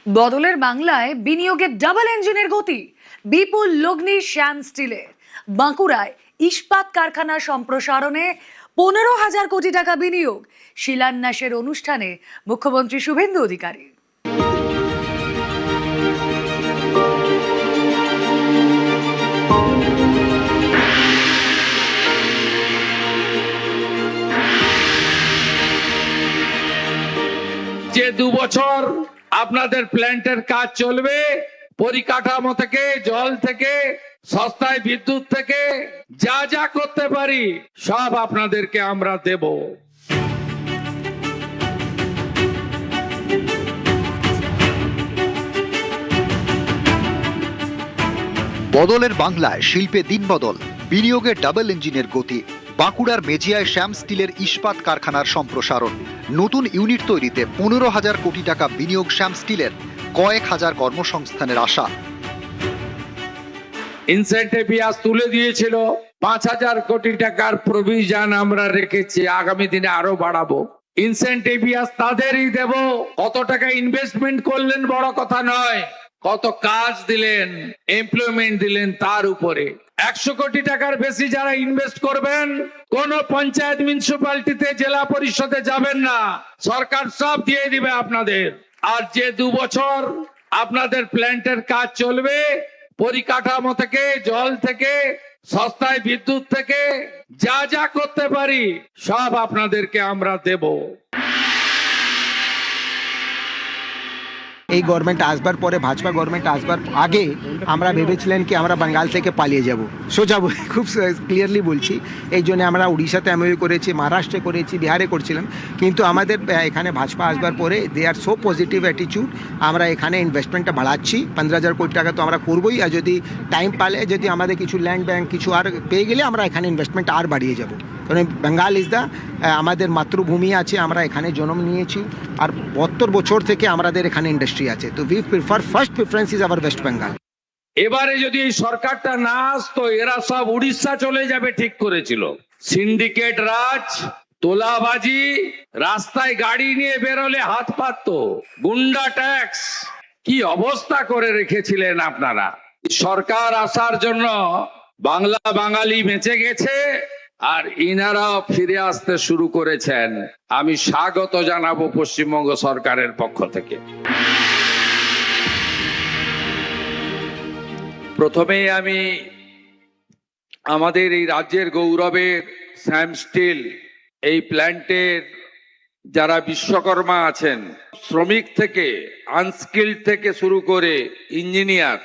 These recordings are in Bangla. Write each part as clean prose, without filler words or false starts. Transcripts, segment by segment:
বদলের বাংলায় বিনিয়োগের ডাবল ইঞ্জিনের গতি। বিপুল লগ্নি শ্যাম স্টিলে বাঁকুড়ায় ইস্পাত কারখানা সম্প্রসারণে 15,000 কোটি টাকা বিনিয়োগ। শিলান্যাসের অনুষ্ঠানে মুখ্যমন্ত্রী শুভেন্দু অধিকারী। যে 2 বছর আপনাদের প্ল্যান্টের কাজ চলবে, পরিকাঠামো থেকে, জল থেকে, সস্তায় বিদ্যুৎ থেকে যা যা করতে পারি সব আপনাদেরকে আমরা দেব। বদলের বাংলায় শিল্পে দিন বদল, বিনিয়োগের ডাবল ইঞ্জিনের গতি। বাঁকুড়ার মেজিয়ায় শ্যাম স্টিলের ইস্পাত কারখানার সম্প্রসারণ, নতুন ইউনিট তৈরিতে 15,000 কোটি টাকা বিনিয়োগ। শ্যাম স্টিলের কয়েক হাজার কর্মসংস্থানের আশা। ইনসেন্টিভ তুলে দিয়েছিল, 5,000 কোটি টাকার প্রভিশন আমরা রেখেছি, আগামী দিনে আরো বাড়াবো। ইনসেন্টিভ তাদেরই দেব। কত টাকা ইনভেস্টমেন্ট করলেন বড় কথা নয়, কত কাজ দিলেন, এমপ্লয়মেন্ট দিলেন তার উপরে। 100 কোটি টাকার বেশি যারা ইনভেস্ট করবেন, কোন পঞ্চায়েত মিউনিসিপ্যালিটিতে, জেলা পরিষদে যাবেন না, সরকার সব দিয়ে দিবে আপনাদের। আর যে 2 বছর আপনাদের প্ল্যান্টের কাজ চলবে, পরিকাঠামো থেকে, জল থেকে, সস্তায় বিদ্যুৎ থেকে যা যা করতে পারি সব আপনাদেরকে আমরা দেব। এই গভর্নমেন্ট আসবার পরে, ভাজপা গভর্নমেন্ট আসবার আগে আমরা ভেবেছিলেন কি আমরা বাঙ্গাল থেকে পালিয়ে যাব, সোজা খুব ক্লিয়ারলি বলছি। এই জন্য আমরা উড়িষ্যাতে এমওইউ করেছি, মহারাষ্ট্রে করেছি, বিহারে করছিলাম। কিন্তু আমাদের এখানে ভাজপা আসবার পরে দে আর সো পজিটিভ অ্যাটিটিউড, আমরা এখানে ইনভেস্টমেন্টটা বাড়াচ্ছি। 15,000 কোটি টাকা তো আমরা করবোই, আর যদি টাইম পালে, যদি আমাদের কিছু ল্যান্ড ব্যাংক কিছু আর পেয়ে গেলে আমরা এখানে ইনভেস্টমেন্ট আর বাড়িয়ে যাব। কারণ বেঙ্গল ইজ দ্য আমাদের মাতৃভূমি আছে, আমরা এখানে জন্ম নিয়েছি, আর 72 বছর থেকে আমাদের এখানে ইন্ডাস্ট্রি আছে। তো we prefer, first preference is our West Bengal. এবারে যদি এই সরকারটা না আসতো, এরা সব উড়িষ্যা চলে যাবে ঠিক করেছিল। সিন্ডিকেট রাজ, তোলাবাজি, রাস্তায় গাড়ি নিয়ে বেরোলে হাত পাততো, গুন্ডা ট্যাক্স, কি অবস্থা করে রেখেছিলেন আপনারা। সরকার আসার জন্য বাংলা বাঙালি বেঁচে গেছে, আর ইনারাও ফিরে আসতে শুরু করেছেন। আমি স্বাগত জানাবো পশ্চিমবঙ্গ সরকারের পক্ষ থেকে। প্রথমে আমি আমাদের এই রাজ্যের গৌরবের শ্যাম স্টিল এই প্ল্যান্টের যারা বিশ্বকর্মা আছেন, শ্রমিক থেকে, আনস্কিল্ড থেকে শুরু করে ইঞ্জিনিয়ার,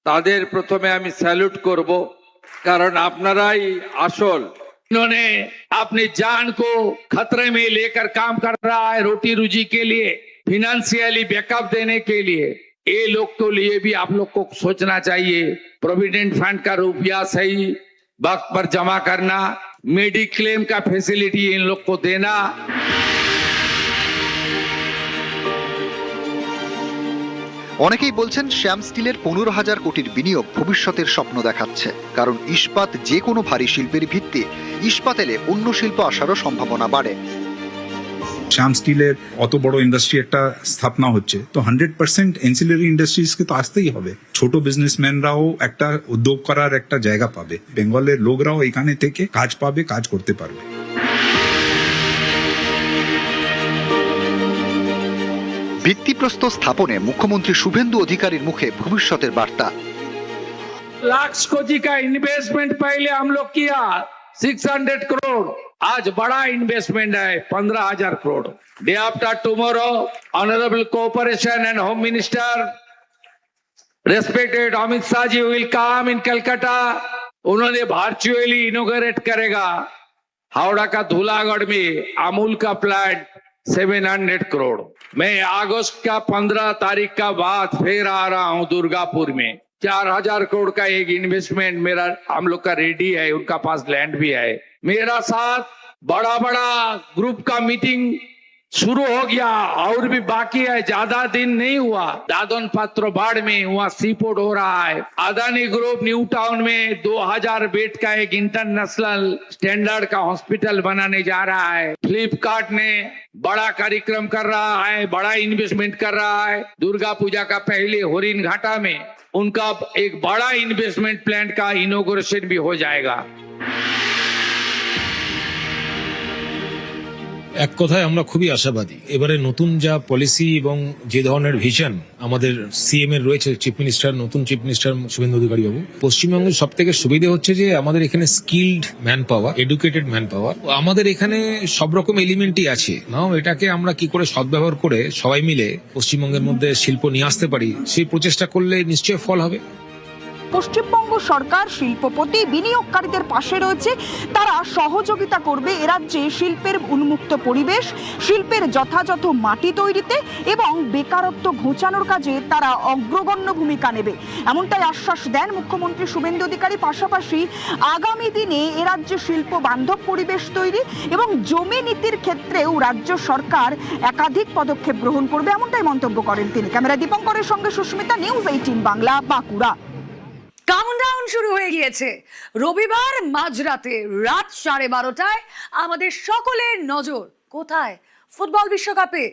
তাদের প্রথমে আমি স্যালুট করব, কারণ আপনারাই আসল। इन्होंने अपनी जान को खतरे में लेकर काम कर रहा है, रोटी रोजी के लिए, फिनेंशियली बैकअप देने के लिए। ये लोग के लिए भी आप लोग को सोचना चाहिए। प्रोविडेंट फंड का रुपया सही वक्त पर जमा करना, मेडिक्लेम का फैसिलिटी इन लोग को देना। অনেকেই বলছেন শ্যাম স্টিলের 15,000 কোটির বিনিয়োগ ভবিষ্যতের স্বপ্ন দেখাচ্ছে, কারণ ইস্পাত যে কোনো ভারী শিল্পের ভিত্তি। ইস্পাত এলে অন্য শিল্প আসারও সম্ভাবনা বাড়ে। শ্যাম স্টিলের অত বড় ইন্ডাস্ট্রি একটা স্থাপনা হচ্ছে, তো 100% এনসিলারি ইন্ডাস্ট্রিজকে তো আসতেই হবে। ছোট বিজনেসম্যানরাও একটা উদ্যোগ করার একটা জায়গা পাবে, বেঙ্গলের লোকরাও এখানে থেকে কাজ পাবে, কাজ করতে পারবে। ভিত্তিপ্রস্তর স্থাপনে মুখ্যমন্ত্রী শুভেন্দু অধিকারীর মুখে ভবিষ্যতের বার্তা। लाख कोटी का इन्वेस्टमेंट पहले हम लोग किया 600 करोड़, आज बड़ा इन्वेस्टमेंट है 15,000 crore. Day after tomorrow honourable cooperation and home minister respected Amit Shah ji will come in Calcutta. उन्होंने वर्चुअली इनोग्रेट करेगा हावड़ा का धूलागढ़ में अमूल का प्लांट 700 करोड़। मैं अगस्त का 15 तारीख का बाद फिर आ रहा हूं दुर्गापुर में। 4,000 करोड़ का एक इन्वेस्टमेंट मेरा हम लोग का रेडी है, उनका पास लैंड भी है। मेरा साथ बड़ा बड़ा ग्रुप का मीटिंग शुरू हो गया और भी बाकी है, ज्यादा दिन नहीं हुआ। दादन पात्र बाढ़ में वहाँ सीपोर्ट हो रहा है। अदानी ग्रुप न्यू टाउन में 2000 बेड का एक इंटरनेशनल स्टैंडर्ड का हॉस्पिटल बनाने जा रहा है। फ्लिपकार्ट ने बड़ा कार्यक्रम कर रहा है, बड़ा इन्वेस्टमेंट कर रहा है। दुर्गा पूजा का पहले होरिन घाटा में उनका एक बड़ा इन्वेस्टमेंट प्लान का इनॉग्रेशन भी हो जाएगा। এক কথায় আমরা খুবই আশাবাদী। এবারে নতুন যা পলিসি এবং যে ধরনের ভিশন আমাদের সিএম এর রয়েছে, চিফ মিনিস্টার, নতুন চিফ মিনিস্টার শুভেন্দু অধিকারী বাবু, পশ্চিমবঙ্গের সব থেকে সুবিধা হচ্ছে যে আমাদের এখানে skilled man power, educated man power, আমাদের এখানে সব রকম এলিমেন্টই আছে। নাও এটাকে আমরা কি করে সদ্ব্যবহার করে সবাই মিলে পশ্চিমবঙ্গের মধ্যে শিল্প নিয়ে আসতে পারি, সেই প্রচেষ্টা করলে নিশ্চয়ই ফল হবে। পশ্চিমবঙ্গ সরকার শিল্পপতি বিনিয়োগকারীদের পাশে রয়েছে, তারা সহযোগিতা করবে এ রাজ্যে শিল্পের উন্মুক্ত পরিবেশ, শিল্পের যথাযথ মাটি তৈরিতে এবং বেকারত্ব ঘোচানোর কাজে তারা অগ্রগণ্য ভূমিকা নেবে, এমনটাই আশ্বাস দেন মুখ্যমন্ত্রী শুভেন্দু অধিকারী। পাশাপাশি আগামী দিনে এ রাজ্যে শিল্প বান্ধব পরিবেশ তৈরি এবং জমি নীতির ক্ষেত্রেও রাজ্য সরকার একাধিক পদক্ষেপ গ্রহণ করবে, এমনটাই মন্তব্য করেন তিনি। ক্যামেরা দীপঙ্করের সঙ্গে সুস্মিতা, নিউজ 18 বাংলা, বাঁকুড়া। কাউন্টডাউন শুরু হয়ে গিয়েছে। রবিবার মাঝরাতে রাত 12:30টায় আমাদের সকলের নজর কোথায়? ফুটবল বিশ্বকাপে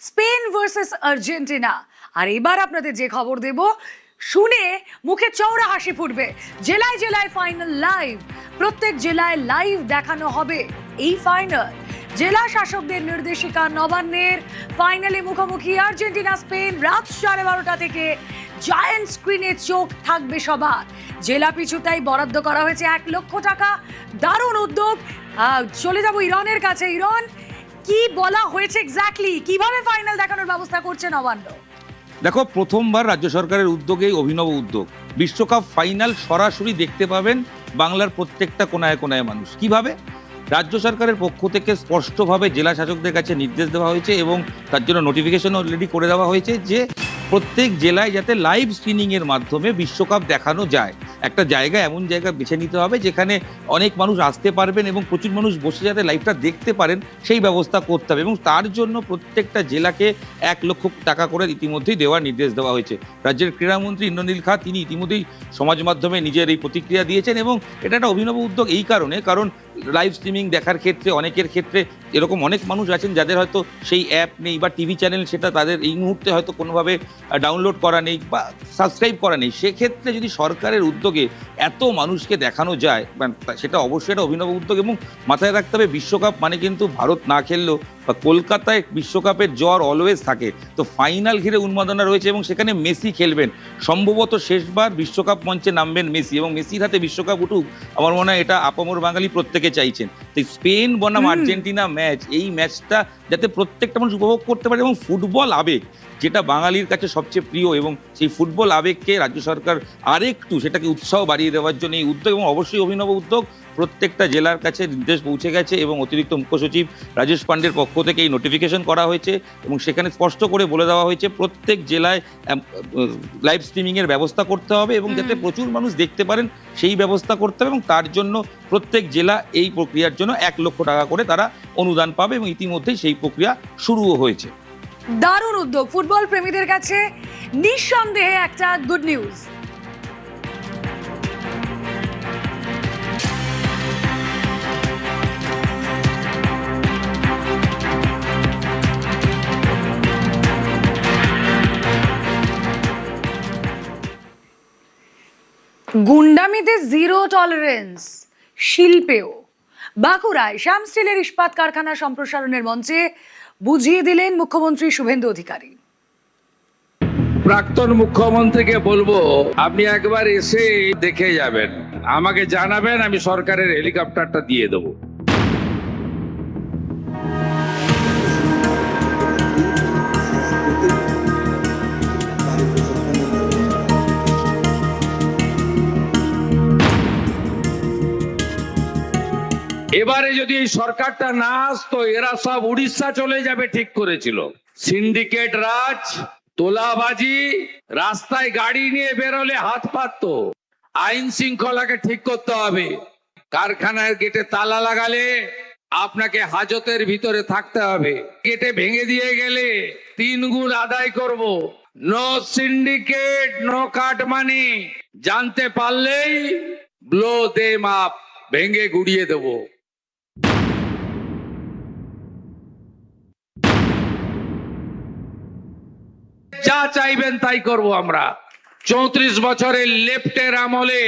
স্পেন ভার্সেস আর্জেন্টিনা। আর এবার আপনাদের যে খবর দেব শুনে মুখে চওড়া হাসি ফুটবে। জেলায় জেলায় ফাইনাল লাইভ, প্রত্যেক জেলায় লাইভ দেখানো হবে এই ফাইনাল। জেলা শাসকদের নির্দেশিকা নবান্নের ফাইনালে মুখোমুখি আর্জেন্টিনা স্পেন রাত 12:30 থেকে জায়ান্ট স্ক্রিনে চোখ থাকবে সবার। জেলা পিছু তাই বরাদ্দ করা হয়েছে 1 লক্ষ টাকা। দারুণ উদ্যোগ। চলে যাব ইরনের কাছে। ইরন, কি বলা হয়েছে এক্স্যাক্টলি, কিভাবে ফাইনাল দেখানোর ব্যবস্থা করছে নবান্ন? দেখো, প্রথমবার রাজ্য সরকারের উদ্যোগেই অভিনব উদ্যোগ। বিশ্বকাপ ফাইনাল সরাসরি দেখতে পাবেন বাংলার প্রত্যেকটা কোনায় কোনায় মানুষ। কিভাবে? রাজ্য সরকারের পক্ষ থেকে স্পষ্টভাবে জেলা শাসকদের কাছে নির্দেশ দেওয়া হয়েছে এবং তার জন্য নোটিফিকেশন অলরেডি করে দেওয়া হয়েছে যে প্রত্যেক জেলায় যাতে লাইভ স্ক্রিনিংয়ের মাধ্যমে বিশ্বকাপ দেখানো যায়। একটা জায়গা, এমন জায়গা বেছে নিতে হবে যেখানে অনেক মানুষ আসতে পারবেন এবং প্রচুর মানুষ বসে যাতে লাইভটা দেখতে পারেন, সেই ব্যবস্থা করতে হবে। এবং তার জন্য প্রত্যেকটা জেলাকে 1 লক্ষ টাকা করে ইতিমধ্যেই দেওয়ার নির্দেশ দেওয়া হয়েছে। রাজ্যের ক্রীড়ামন্ত্রী ইন্দ্রনীল খাঁ তিনি ইতিমধ্যেই সমাজ মাধ্যমে নিজের এই প্রতিক্রিয়া দিয়েছেন এবং এটা একটা অভিনব উদ্যোগ এই কারণ লাইভ স্ট্রিমিং দেখার ক্ষেত্রে অনেকের ক্ষেত্রে এরকম অনেক মানুষ আছেন যাদের হয়তো সেই অ্যাপ নেই বা টিভি চ্যানেল সেটা তাদের এই মুহূর্তে হয়তো কোনোভাবে ডাউনলোড করা নেই বা সাবস্ক্রাইব করা নেই। সেক্ষেত্রে যদি সরকারের উদ্যোগে এত মানুষকে দেখানো যায়, সেটা অবশ্যই একটা অভিনব উদ্যোগ। এবং মাথায় রাখতে হবে, বিশ্বকাপ মানে কিন্তু ভারত না খেললেও বা কলকাতায় বিশ্বকাপের জ্বর অলওয়েজ থাকে। তো ফাইনাল ঘিরে উন্মাদনা রয়েছে এবং সেখানে মেসি খেলবেন। সম্ভবত শেষবার বিশ্বকাপ মঞ্চে নামবেন মেসি এবং মেসির হাতে বিশ্বকাপ উঠুক, আমার মনে হয় এটা আপামর বাঙালি প্রত্যেকে চাইছেন। তো স্পেন বনাম আর্জেন্টিনা ম্যাচ, এই ম্যাচটা যাতে প্রত্যেকটা মানুষ উপভোগ করতে পারে এবং ফুটবল আবেগ যেটা বাঙালির কাছে সবচেয়ে প্রিয়, এবং সেই ফুটবল আবেগকে রাজ্য সরকার আরেকটু সেটাকে উৎসাহ বাড়িয়ে দেওয়ার জন্য এই উদ্যোগ, এবং অবশ্যই অভিনব উদ্যোগ। প্রত্যেকটা জেলার কাছে নির্দেশ পৌঁছে গেছে এবং অতিরিক্ত মুখ্য সচিব রাজেশ পান্ডের পক্ষ থেকে এই নোটিফিকেশন করা হয়েছে এবং সেখানে স্পষ্ট করে বলে দেওয়া হয়েছে প্রত্যেক জেলায় লাইভ স্ট্রিমিংয়ের ব্যবস্থা করতে হবে এবং যাতে প্রচুর মানুষ দেখতে পারেন সেই ব্যবস্থা করতে হবে। এবং তার জন্য প্রত্যেক জেলা এই প্রক্রিয়ার জন্য 1 লক্ষ টাকা করে তারা অনুদান পাবে এবং ইতিমধ্যেই সেই প্রক্রিয়া শুরুও হয়েছে। দারুণ উদ্যোগ। ফুটবল প্রেমীদের কাছে নিঃসন্দেহে একটা গুড নিউজ। গুন্ডামিতে জিরো টলারেন্স শিল্পেও। বাঁকুড়ায় শ্যাম স্টিলের ইস্পাত কারখানা সম্প্রসারণের মঞ্চে বুঝিয়ে দিলেন মুখ্যমন্ত্রী শুভেন্দু অধিকারী। প্রাক্তন মুখ্যমন্ত্রীকে বলবো, আপনি একবার এসে দেখে যাবেন, আমাকে জানাবেন, আমি সরকারের হেলিকপ্টারটা দিয়ে দেবো। এবারে যদি এই সরকারটা না আসতো, এরা সব উড়িষ্যা চলে যাবে ঠিক করেছিল। সিন্ডিকেট রাজ, তোলাবাজি, রাস্তায় গাড়ি নিয়ে বেরোলে হাত পাততো। আইন শৃঙ্খলাকে ঠিক করতে হবে। কারখানার গেটে তালা লাগালে আপনাকে হাজতের ভিতরে থাকতে হবে। কেটে ভেঙে দিয়ে গেলে 3 গুণ আদায় করব। নো সিন্ডিকেট, নো কাট মানি। জানতে পারলেই ব্লো দেম আপ, ভেঙে গুড়িয়ে দেব। যা চাইবেন তাই করব আমরা। 34 বছরের লেফটের আমলে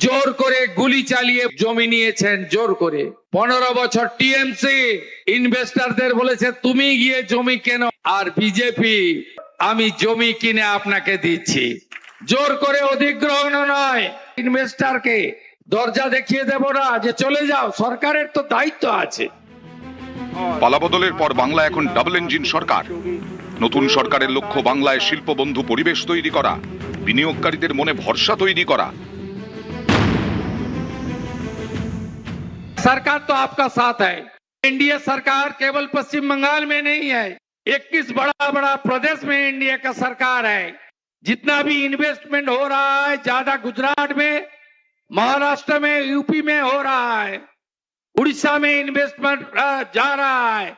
জোর করে গুলি চালিয়ে জমি নিয়েছেন, জোর করে। 15 বছর টিএমসি ইনভেস্টরদের বলেছে তুমি গিয়ে জমি কেন, আর বিজেপি আমি জমি কিনে আপনাকে দিচ্ছি। জোর করে অধিগ্রহণ নয়, ইনভেস্টরকে দরজা দেখিয়ে দেব না যে চলে যাও, সরকারের তো দায়িত্ব আছে। পালাবদলের পর বাংলা এখন ডাবল ইঞ্জিন সরকার। নতুন সরকারের লক্ষ্য বাংলায় শিল্পবন্ধু পরিবেশ তৈরি করা, বিনিয়োগকারীদের মনে ভরসা তৈরি করা। सरकार तो आपका साथ है। एनडीए सरकार केवल पश्चिम बंगाल में नहीं है, 21 बड़ा बड़ा प्रदेश में एनडीए का सरकार है। जितना भी इन्वेस्टमेंट हो रहा है ज्यादा गुजरात में, महाराष्ट्र में, यूपी में हो रहा है, उड़ीसा में इन्वेस्टमेंट जा रहा है।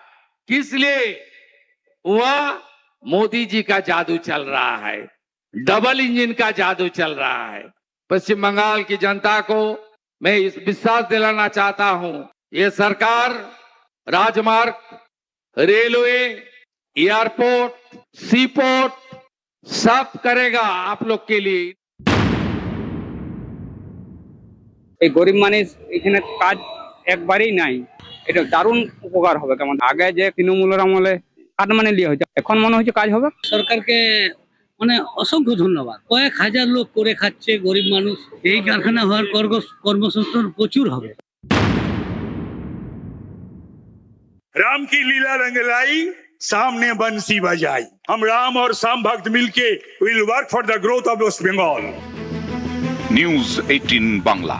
किस लिए? वह मोदी जी का जादू चल रहा है, डबल इंजन का जादू चल रहा है। पश्चिम बंगाल की जनता को मैं इस विश्वास दिलाना चाहता हूं, ये सरकार राजमार्ग, रेलवे, एयरपोर्ट, सी पोर्ट सब करेगा आप लोग के लिए। এই গরিব মানুষ এখানে কাজ একবারেই নাই, এটা দারুণ উপকার হবে। কেমন আগে যে তৃণমূলের আমলে কাটমানি লিয়ে হয়েছে, এখন মনে হচ্ছে কাজ হবে। সরকারকে মানে অসংখ্য ধন্যবাদ। কয়েক হাজার লোক করে খাচ্ছে, গরিব মানুষ। এই কারখানা হওয়ার কর্মসংস্থান প্রচুর হবে। राम की लीला रंग लाई, सामने बंसी बजाई। हम राम और शाम भक्त मिलके will work for the growth of West Bengal. News 18 Bangla.